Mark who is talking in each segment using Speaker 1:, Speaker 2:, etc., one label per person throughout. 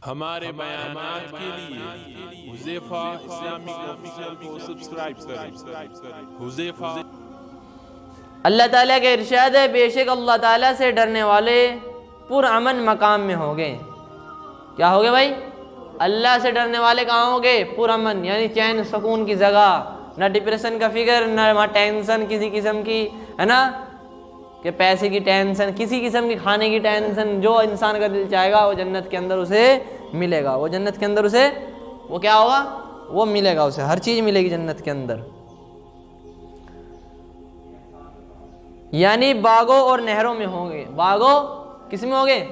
Speaker 1: ہمارے بیانات کے لیے حذیفہ اسلامک آفیشل کو سبسکرائب کریں۔ حذیفہ۔
Speaker 2: اللہ تعالیٰ کا ارشاد ہے، بے شک اللہ تعالیٰ سے ڈرنے والے پرامن مقام میں ہوں گے۔ کیا ہوگے بھائی؟ اللہ سے ڈرنے والے کہاں ہوں گے؟ پرامن، یعنی چین سکون کی جگہ، نہ ڈپریشن کا فکر، نہ وہاں ٹینشن کسی قسم کی، ہے نا، کہ پیسے کی ٹینشن، کسی قسم کی کھانے کی ٹینشن۔ جو انسان کا دل چاہے گا وہ جنت کے اندر اسے ملے گا، وہ جنت کے اندر اسے وہ کیا ہوگا؟ وہ ملے گا، اسے ہر چیز ملے گی جنت کے اندر۔ یعنی باغوں اور نہروں میں ہوں گے۔ باغوں کس میں ہوں گے؟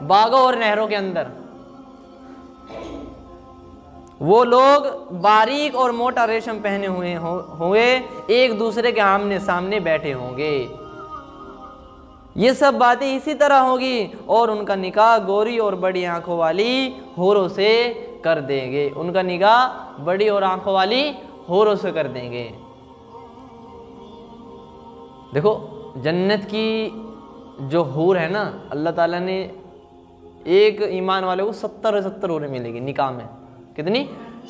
Speaker 2: باغوں اور نہروں کے اندر۔ وہ لوگ باریک اور موٹا ریشم پہنے ہوئے ہوں گے، ایک دوسرے کے آمنے سامنے بیٹھے ہوں گے۔ یہ سب باتیں اسی طرح ہوگی، اور ان کا نکاح گوری اور بڑی آنکھوں والی حوروں سے کر دیں گے۔ ان کا نکاح بڑی اور آنکھوں والی حوروں سے کر دیں گے۔ دیکھو جنت کی جو حور ہے نا، اللہ تعالیٰ نے ایک ایمان والے کو 70 حوریں ملے گی نکاح میں۔ کتنی؟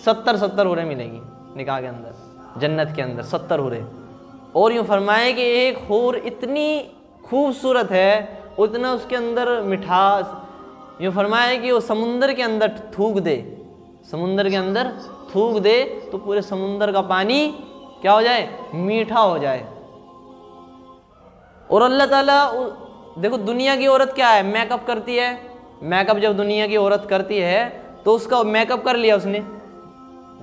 Speaker 2: 70 حوریں ملے گی نکاح کے اندر، جنت کے اندر 70 حوریں۔ اور یوں فرمائے کہ ایک حور اتنی خوبصورت ہے، اتنا اس کے اندر مٹھاس، یوں فرمائے کہ وہ سمندر کے اندر تھوک دے، سمندر کے اندر تھوک دے تو پورے سمندر کا پانی کیا ہو جائے؟ میٹھا ہو جائے۔ اور اللہ تعالیٰ دیکھو دنیا کی عورت کیا ہے؟ میک اپ کرتی ہے۔ میک اپ جب دنیا کی عورت کرتی ہے تو اس کا میک اپ کر لیا اس نے،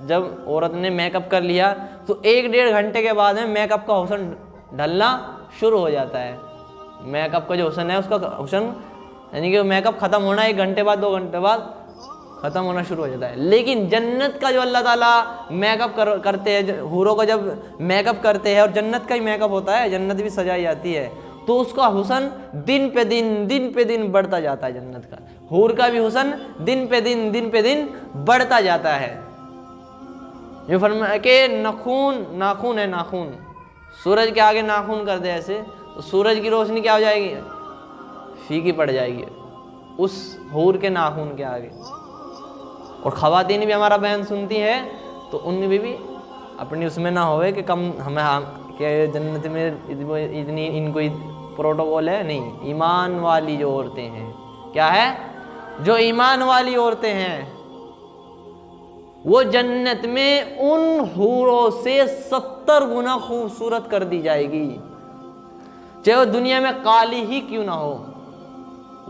Speaker 2: جب عورت نے میک اپ کر لیا تو 1-1.5 گھنٹے کے بعد میں میک اپ کا حسن ڈھلنا شروع ہو جاتا ہے۔ میک اپ کا جو حسن ہے، اس کا حسن یعنی کہ میک اپ ختم ہونا 1 گھنٹے بعد 2 گھنٹے بعد ختم ہونا شروع ہو جاتا ہے۔ لیکن جنت کا جو اللہ تعالیٰ میک اپ کرتے ہیں، حوروں کا جب میک اپ کرتے ہیں، اور جنت کا ہی میک اپ ہوتا ہے، جنت بھی سجائی جاتی ہے، تو اس کا حسن دن پہ دن بڑھتا جاتا ہے۔ جنت کا حور کا بھی حسن دن پہ دن بڑھتا جاتا ہے۔ یہ فرمایا کہ ناخون ہے، ناخون، سورج کے آگے ناخون کر دے ایسے تو سورج کی روشنی کیا ہو جائے گی؟ پھیکی پڑ جائے گی اس حور کے ناخون کے آگے۔ اور خواتین بھی ہمارا بیان سنتی ہے تو ان میں بھی اپنی اس میں نہ ہوئے کہ کم ہمیں کہ جنت میں اتنی ان کو پروٹوکول ہے، نہیں۔ ایمان والی جو عورتیں ہیں، کیا ہے؟ جو ایمان والی عورتیں ہیں وہ جنت میں ان حوروں سے 70 گنا خوبصورت کر دی جائے گی، چاہے وہ دنیا میں کالی ہی کیوں نہ ہو۔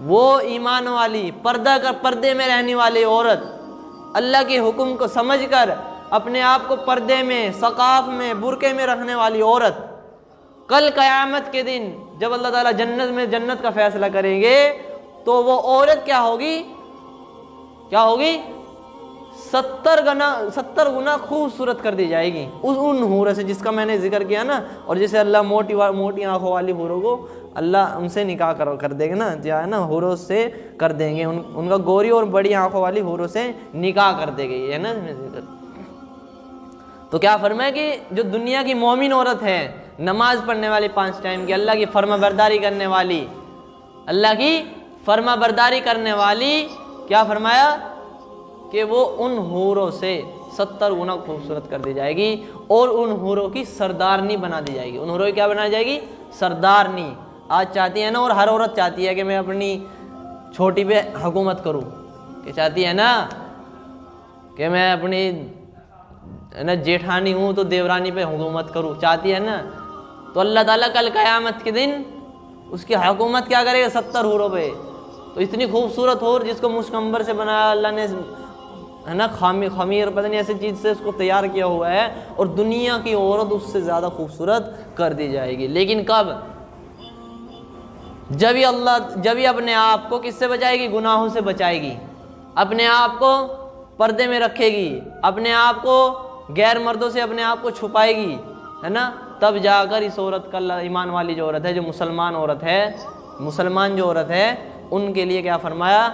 Speaker 2: وہ ایمان والی پردے میں رہنے والی عورت، اللہ کے حکم کو سمجھ کر اپنے آپ کو پردے میں، ثقاف میں، برقعے میں رکھنے والی عورت، کل قیامت کے دن جب اللہ تعالیٰ جنت میں جنت کا فیصلہ کریں گے تو وہ عورت کیا ہوگی؟ 70 گنا خوبصورت کر دی جائے گی ان حوروں سے، جس کا میں نے ذکر کیا نا۔ اور جسے اللہ موٹی آنکھوں والی حوروں کو اللہ ان سے نکاح کر دے گا نا، جو ہے نا حوروں سے کر دیں گے، ان کا گوری اور بڑی آنکھوں والی حوروں سے نکاح کر دے گی، ہے نا۔ تو کیا فرمایا کہ جو دنیا کی مومن عورت ہے، نماز پڑھنے والی 5 ٹائم کی، اللہ کی فرما برداری کرنے والی، اللہ کی فرما برداری کرنے والی، کیا فرمایا کہ وہ ان حوروں سے 70 گنا خوبصورت کر دی جائے گی، اور ان حوروں کی سردارنی بنا دی جائے گی۔ ان حوروں کی کیا بنا جائے گی؟ سردارنی۔ آج چاہتی ہے نا، اور ہر عورت چاہتی ہے کہ میں اپنی چھوٹی پہ حکومت کروں، کہ چاہتی ہے نا کہ میں اپنی جیٹھانی ہوں تو دیورانی پہ حکومت کروں، چاہتی ہے نا۔ تو اللہ تعالیٰ کل قیامت کے دن اس کی حکومت کیا کرے گا؟ 70 حوروں پہ۔ تو اتنی خوبصورت حور جس کو مشکمبر سے بنایا اللہ نے، ہے نا، خمیر پتہ نہیں ایسی چیز سے اس کو تیار کیا ہوا ہے، اور دنیا کی عورت اس سے زیادہ خوبصورت کر دی جائے گی۔ لیکن کب؟ جب یہ اپنے آپ کو کس سے بچائے گی؟ گناہوں سے بچائے گی، اپنے آپ کو پردے میں رکھے گی، اپنے آپ کو غیر مردوں سے اپنے آپ کو چھپائے گی، ہے نا، تب جا کر اس عورت کا اللہ، ایمان والی جو عورت ہے، جو مسلمان جو عورت ہے، ان کے لیے کیا فرمایا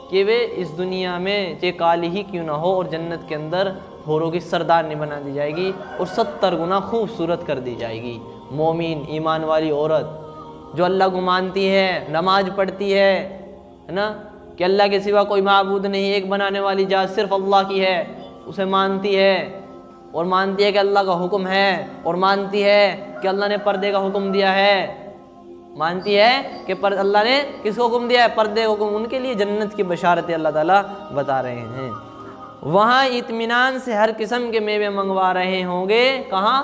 Speaker 2: کہ وہ اس دنیا میں چاہے کالی ہی کیوں نہ ہو، اور جنت کے اندر حوروں کی سردار نہیں بنا دی جائے گی، اور 70 گنا خوبصورت کر دی جائے گی۔ مومن ایمان والی عورت جو اللہ کو مانتی ہے، نماز پڑھتی ہے نا، کہ اللہ کے سوا کوئی معبود نہیں، ایک بنانے والی ذات صرف اللہ کی ہے، اسے مانتی ہے اور مانتی ہے کہ اللہ کا حکم ہے، اور مانتی ہے کہ اللہ نے پردے کا حکم دیا ہے، مانتی ہے کہ اللہ نے کس کو حکم دیا ہے؟ پردے کا حکم۔ ان کے لیے جنت کی بشارتیں اللہ تعالیٰ بتا رہے ہیں۔ وہاں اطمینان سے ہر قسم کے میوے منگوا رہے ہوں گے، کہاں؟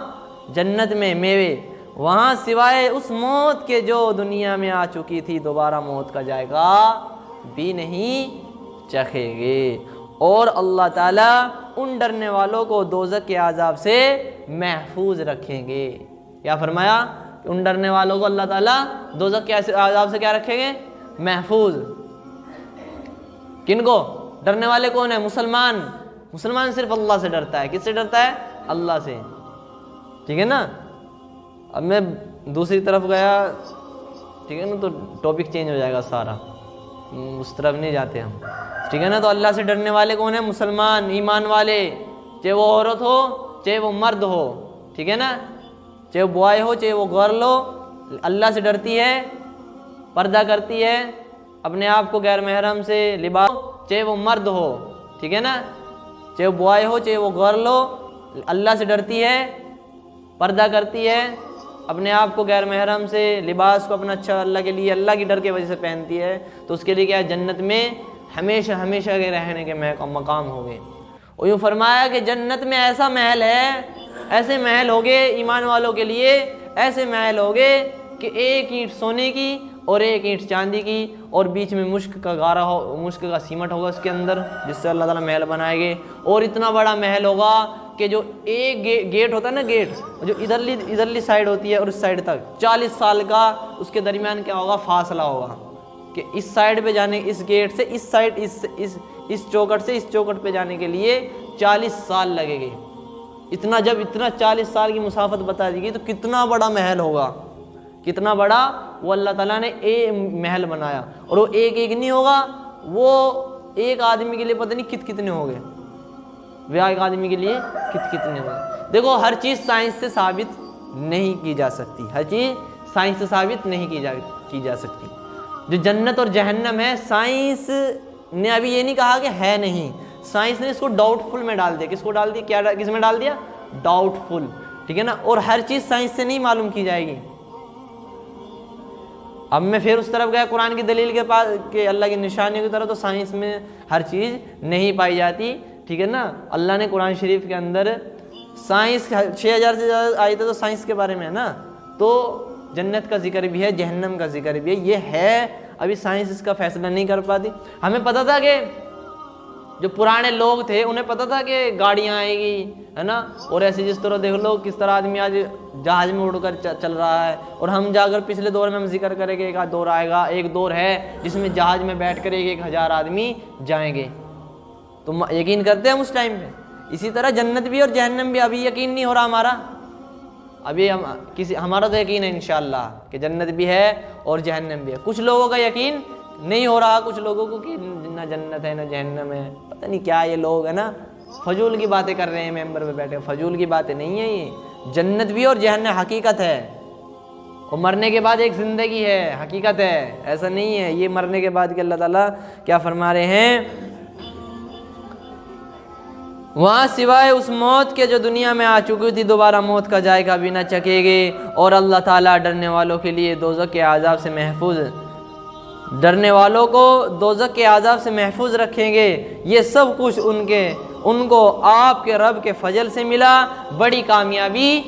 Speaker 2: جنت میں میوے، وہاں سوائے اس موت کے جو دنیا میں آ چکی تھی، دوبارہ موت کا ذائقہ بھی نہیں چکھیں گے۔ اور اللہ تعالیٰ ان ڈرنے والوں کو دوزخ کے عذاب سے محفوظ رکھیں گے۔ کیا فرمایا؟ ان ڈرنے والوں کو اللہ تعالیٰ دوزخ کے عذاب سے کیا رکھیں گے؟ محفوظ۔ کن کو؟ ڈرنے والے کون ہیں؟ مسلمان۔ مسلمان صرف اللہ سے ڈرتا ہے۔ کس سے ڈرتا ہے؟ اللہ سے، ٹھیک ہے نا۔ اب میں دوسری طرف گیا، ٹھیک ہے نا، تو ٹاپک چینج ہو جائے گا سارا، اس طرف نہیں جاتے ہم، ٹھیک ہے نا۔ تو اللہ سے ڈرنے والے کون ہیں؟ مسلمان، ایمان والے، چاہے وہ عورت ہو چاہے وہ مرد ہو، ٹھیک ہے نا، چاہے وہ بوائے ہو چاہے وہ گرل ہو، اللہ سے ڈرتی ہے، پردہ کرتی ہے، اپنے آپ کو غیر محرم سے لباس، چاہے وہ مرد ہو، ٹھیک ہے نا، چاہے وہ بوائے ہو چاہے وہ گرل ہو، اللہ سے ڈرتی ہے، پردہ کرتی ہے، اپنے آپ کو غیر محرم سے لباس کو اپنا اچھا اللہ کے لیے، اللہ کی ڈر کی وجہ سے پہنتی ہے، تو اس کے لیے کیا ہے؟ جنت میں ہمیشہ ہمیشہ کے رہنے کے مقام ہوگے۔ اور یوں فرمایا کہ جنت میں ایسا محل ہے، ایسے محل ہوگے ایمان والوں کے لیے، ایسے محل ہوگے کہ ایک اینٹ سونے کی اور ایک اینٹ چاندی کی، اور بیچ میں مشک کا گارا ہو، مشک کا سیمٹ ہوگا اس کے اندر، جس سے اللہ تعالیٰ محل بنائے گے۔ اور اتنا بڑا محل ہوگا کہ جو ایک گیٹ ہوتا ہے نا، گیٹ جو ادھرلی سائڈ ہوتی ہے اور اس سائڈ تک 40 سال کا اس کے درمیان کیا ہوگا؟ فاصلہ ہوگا، کہ اس سائڈ پہ جانے، اس گیٹ سے اس سائڈ، اس چوکٹ سے اس چوکٹ پہ جانے کے لیے 40 سال لگے گے۔ اتنا، جب اتنا 40 سال کی مسافت بتا دی گئی تو کتنا بڑا محل ہوگا، کتنا بڑا وہ اللہ تعالیٰ نے ایک محل بنایا۔ اور وہ ایک ایک نہیں ہوگا، وہ ایک آدمی کے لیے پتہ نہیں کتنے ہو گئے، وہ ایک آدمی کے لیے کتنے ہو گئے۔ دیکھو ہر چیز سائنس سے ثابت نہیں کی جا سکتی، ہر چیز سائنس سے ثابت نہیں کی جا سکتی۔ جو جنت اور جہنم ہے، سائنس نے ابھی یہ نہیں کہا کہ ہے نہیں، سائنس نے اس کو ڈاؤٹ فل میں ڈال دیا۔ کس کو ڈال دیا؟ کیا کس میں ڈال دیا؟ ڈاؤٹ فل، ٹھیک ہے نا۔ اور ہر چیز سائنس سے نہیں معلوم کی جائے گی۔ اب میں پھر اس طرف گیا قرآن کی دلیل کے پاس کہ اللہ کی نشانیوں کی طرف، تو سائنس میں ہر چیز نہیں پائی جاتی، ٹھیک ہے نا۔ اللہ نے قرآن شریف کے اندر سائنس 6000 سے زیادہ آیتیں تو سائنس کے بارے میں ہے نا، تو جنت کا ذکر بھی ہے، جہنم کا ذکر بھی ہے، یہ ہے، ابھی سائنس اس کا فیصلہ نہیں کر پاتی۔ ہمیں پتہ تھا کہ جو پرانے لوگ تھے انہیں پتہ تھا کہ گاڑیاں آئے گی، ہے نا، اور ایسے جس طرح دیکھ لو کس طرح آدمی آج جہاز میں اڑ کر چل رہا ہے، اور ہم جا کر پچھلے دور میں ہم ذکر کریں گے ایک آدھ دور آئے گا، ایک دور ہے جس میں جہاز میں بیٹھ کر 1000 آدمی جائیں گے، تو یقین کرتے ہیں ہم اس ٹائم پہ۔ اسی طرح جنت بھی اور جہنم بھی ابھی یقین نہیں ہو رہا ہمارا، ابھی ہمارا تو یقین ہے انشاءاللہ کہ جنت بھی ہے اور جہنم بھی ہے۔ کچھ لوگوں کا یقین نہیں ہو رہا، کچھ لوگوں کو کہ نہ جنت ہے نہ جہنم ہے، پتہ نہیں کیا یہ لوگ ہے نا فضول کی باتیں کر رہے ہیں، ممبر پہ بیٹھے، فضول کی باتیں نہیں ہیں یہ، جنت بھی اور جہنم حقیقت ہے، اور مرنے کے بعد ایک زندگی ہے، حقیقت ہے، ایسا نہیں ہے یہ مرنے کے بعد کہ اللہ تعالیٰ کیا فرما رہے ہیں، وہاں سوائے اس موت کے جو دنیا میں آ چکی تھی، دوبارہ موت کا ذائقہ بھی نہ چکھے گے، اور اللہ تعالیٰ ڈرنے والوں کے لیے دوزخ کے عذاب سے محفوظ، ڈرنے والوں کو دوزخ کے عذاب سے محفوظ رکھیں گے۔ یہ سب کچھ ان کو آپ کے رب کے فضل سے ملا، بڑی کامیابی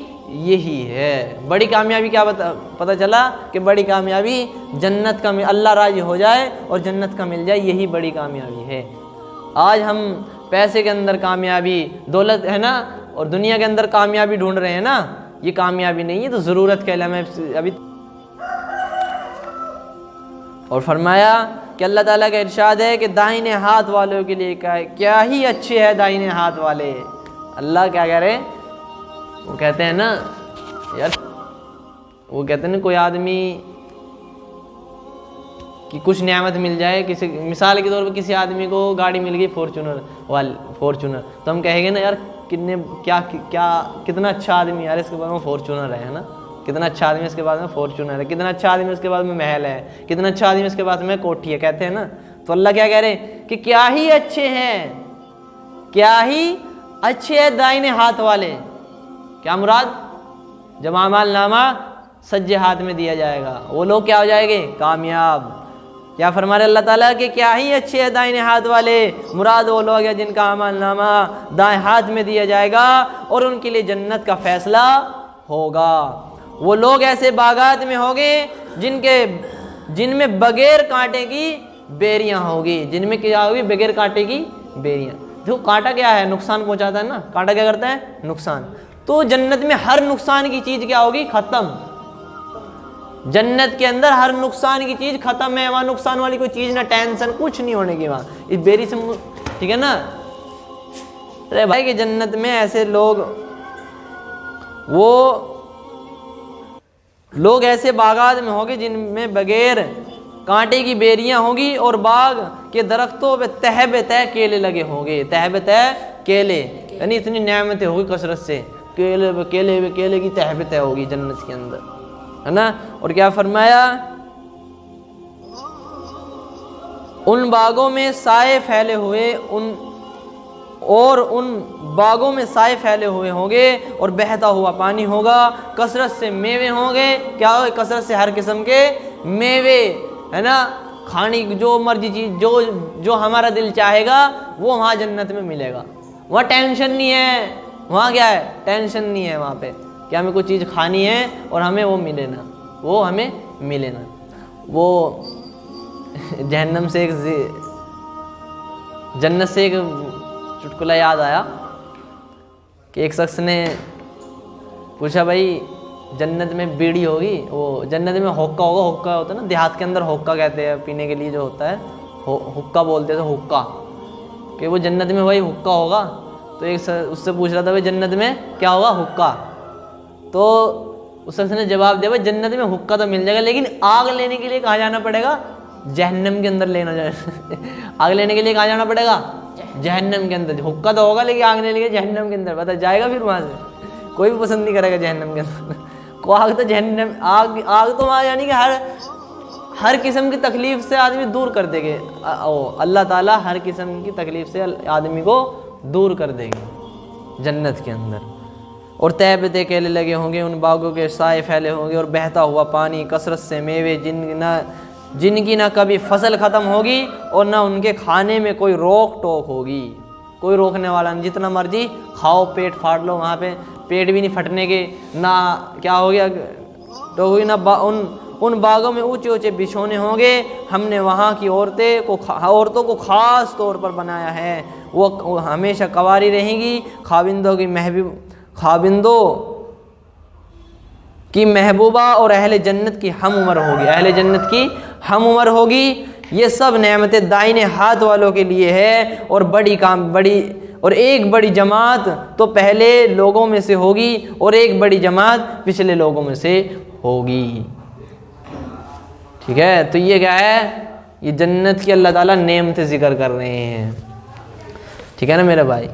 Speaker 2: یہی ہے۔ بڑی کامیابی کیا پتہ چلا کہ بڑی کامیابی جنت کا، اللہ راضی ہو جائے اور جنت کا مل جائے، یہی بڑی کامیابی ہے۔ آج ہم پیسے کے اندر کامیابی، دولت ہے نا، اور دنیا کے اندر کامیابی ڈھونڈ رہے ہیں نا، یہ کامیابی نہیں ہے، تو ضرورت کا علم ہے ابھی۔ اور فرمایا کہ اللہ تعالیٰ کا ارشاد ہے کہ دائیں ہاتھ والوں کے لیے کیا ہی اچھے ہیں دائیں ہاتھ والے۔ اللہ کیا کہہ رہے ہیں؟ وہ کہتے ہیں نا یار، وہ کہتے ہیں نا کوئی آدمی کہ کچھ نعمت مل جائے، کسی مثال کے طور پہ کسی آدمی کو گاڑی مل گئی فارچونر، تو ہم کہیں گے نا یار کتنا اچھا آدمی، یار اس کے بعد میں فارچونر ہے نا، کتنا اچھا آدمی اس کے بعد میں فارچونر ہے، کتنا اچھا آدمی اس کے بعد میں محل ہے، کتنا اچھا آدمی اس کے بعد میں کوٹھی ہے، کہتے ہیں نا۔ تو اللہ کیا کہہ رہے ہیں کہ کیا ہی اچھے ہیں، کیا ہی اچھے ہیں دائنے ہاتھ والے. کیا مراد؟ جب اعمال نامہ سجے ہاتھ میں دیا جائے گا وہ لوگ کیا ہو جائیں گے؟ کامیاب. کیا فرما رہے اللہ تعالیٰ کہ کیا ہی اچھے ہیں دائنے ہاتھ والے، مراد وہ لوگ ہیں جن کا اعمال نامہ دائیں ہاتھ میں دیا جائے گا اور ان کے لیے جنت کا فیصلہ ہوگا. وہ لوگ ایسے باغات میں ہوں گے جن میں بغیر کانٹے کی بیریاں ہوگی. جن میں کیا ہوگی؟ بغیر کانٹے کی بیریاں. جو کانٹا کیا ہے؟ نقصان پہنچاتا ہے نا. کانٹا کیا کرتا ہے؟ نقصان. تو جنت میں ہر نقصان کی چیز کیا ہوگی؟ ختم. جنت کے اندر ہر نقصان کی چیز ختم ہے. وہاں نقصان والی کوئی چیز نہ، ٹینشن کچھ نہیں ہونے کی وہاں اس بیری سے. ٹھیک ہے نا. ارے بھائی کہ جنت میں ایسے لوگ ایسے باغات میں ہوں گے جن میں بغیر کانٹے کی بیریاں ہوں گی اور باغ کے درختوں پہ تہ بہ تہ کیلے لگے ہوں گے. تہ بہ تہ کیلے، یعنی اتنی نعمتیں ہوگی کثرت سے. کیلے کی تہ بہ تہ ہوگی جنت کے اندر، ہے نا. اور کیا فرمایا؟ ان باغوں میں سائے پھیلے ہوئے ان باغوں میں سائے پھیلے ہوئے ہوں گے اور بہتا ہوا پانی ہوگا. کثرت سے میوے ہوں گے. کیا ہوگا؟ کثرت سے ہر قسم کے میوے، ہے نا. کھانے کی جو مرضی چیز جو ہمارا دل چاہے گا وہ وہاں جنت میں ملے گا. وہاں ٹینشن نہیں ہے. وہاں کیا ہے؟ ٹینشن نہیں ہے وہاں پہ کہ ہمیں کوئی چیز کھانی ہے اور ہمیں وہ ملے نا. وہ جہنم سے جنت سے ایک چٹکلا یاد آیا کہ ایک شخص نے پوچھا بھائی جنت میں بیڑی ہوگی؟ وہ جنت میں حقہ ہوگا. حقہ ہوتا ہے نا دیہات کے اندر، حقہ کہتے ہیں پینے کے لیے جو ہوتا ہے، حقہ بولتے ہیں. حقہ کہ وہ جنت میں وہی حقہ ہوگا. تو ایک اس سے پوچھ رہا تھا بھائی جنت میں کیا ہوگا؟ حقہ. تو اس شخص نے جواب دیا بھائی جنت میں حقہ تو مل جائے گا لیکن آگ لینے کے لیے کہاں جانا پڑے گا؟ جہنم کے اندر لینا جائے. آگ لینے کے لیے کہاں جانا پڑے گا؟ جہنم کے اندر. حقہ تو ہوگا لیکن آگ لینے کے لیے جہنم کے اندر. پتہ جائے گا پھر وہاں سے کوئی بھی پسند نہیں کرے گا جہنم کے اندر کو. آگ تو جہنم آگ تو وہاں یعنی کہ ہر قسم کی تکلیف سے آدمی دور کر دے گے. اللہ تعالیٰ ہر قسم کی تکلیف سے آدمی کو دور کر دے گے جنت کے اندر. اور تہ بہ تہ کیلے لگے ہوں گے. ان باغوں کے سائے پھیلے ہوں گے اور بہتا ہوا پانی. کثرت سے میوے جن کی نہ کبھی فصل ختم ہوگی اور نہ ان کے کھانے میں کوئی روک ٹوک ہوگی. کوئی روکنے والا نہیں. جتنا مرضی کھاؤ، پیٹ پھاڑ لو. وہاں پہ پیٹ بھی نہیں پھٹنے کے. نہ کیا ہو گیا تو ہوئی نہ ان باغوں میں اونچے اونچے بچھونے ہوں گے. ہم نے وہاں کی عورتوں کو خاص طور پر بنایا ہے. وہ ہمیشہ کنواری رہیں گی. خاوندوں کی محبوبہ اور اہل جنت کی ہم عمر ہوگی. اہل جنت کی ہم عمر ہوگی. یہ سب نعمتیں دائنے ہاتھ والوں کے لیے ہے. اور ایک بڑی جماعت تو پہلے لوگوں میں سے ہوگی اور ایک بڑی جماعت پچھلے لوگوں میں سے ہوگی. ٹھیک ہے. تو یہ کیا ہے؟ یہ جنت کی اللہ تعالیٰ نعمتیں ذکر کر رہے ہیں. ٹھیک ہے نا میرے بھائی.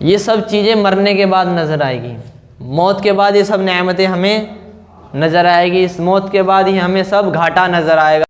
Speaker 2: یہ سب چیزیں مرنے کے بعد نظر آئے گی. موت کے بعد یہ سب نعمتیں ہمیں نظر آئے گی. اس موت کے بعد ہی ہمیں سب گھاٹا نظر آئے گا.